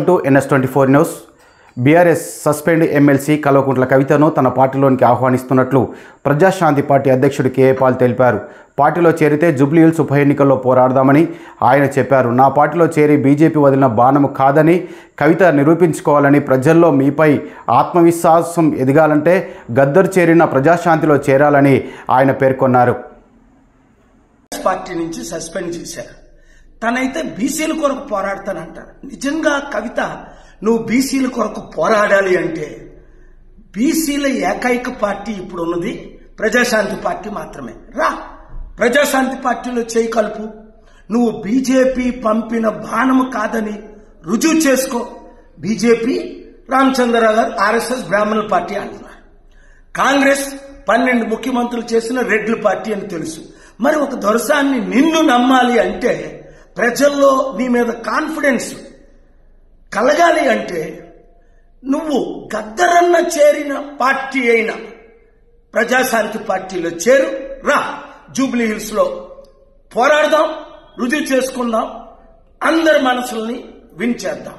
To NS24 news. BRS suspend MLC Kalvakuntla కవితను తన పార్టీలోనికి ఆహ్వానిస్తున్నట్లు Praja Shanti party అధ్యక్షుడు కేఏ పాల్ తెలిపారు. పార్టీలో చేరితే జూబ్లీహిల్స్ ఉప ఎన్నికల్లో పోరాడదామని ఆయన చెప్పారు. నా పార్టీలో చేరి బీజేపీ వదిలిన బాణము కాదని కవిత నిరూపించుకోవాలని, ప్రజల్లో మీపై ఆత్మవిశ్వాసం ఎదగాలంటే గద్దర్ చేరిన ప్రజాశాంతిలో చేరాలని ఆయన పేర్కొన్నారు. పార్టీ నుంచి సస్పెండ్ చేశారు. తనైతే బీసీల కొరకు పోరాడతానంటారు. నిజంగా కవిత, నువ్వు బీసీల కొరకు పోరాడాలి అంటే బీసీల ఏకైక పార్టీ ఇప్పుడు ఉన్నది ప్రజాశాంతి పార్టీ మాత్రమే. రా, ప్రజాశాంతి పార్టీలో చేయి కలుపు. నువ్వు బీజేపీ పంపిన బాణము కాదని రుజువు చేసుకో. బీజేపీ రామచంద్రరావు గారు RSS బ్రాహ్మణుల పార్టీ అంటున్నారు. కాంగ్రెస్ 12 ముఖ్యమంత్రులు చేసిన రెడ్ల పార్టీ అని తెలుసు. మరి ఒక దొరసాన్ని నిన్ను నమ్మాలి అంటే, ప్రజల్లో నీ మీద కాన్ఫిడెన్స్ కలగాలి అంటే నువ్వు గద్దరన్న చేరిన పార్టీ అయిన ప్రజాశాంతి పార్టీలో చేరు. రా, జూబ్లీహిల్స్ లో పోరాడదాం, రుజువు చేసుకుందాం, అందరి మనసుల్ని విన్ చేద్దాం.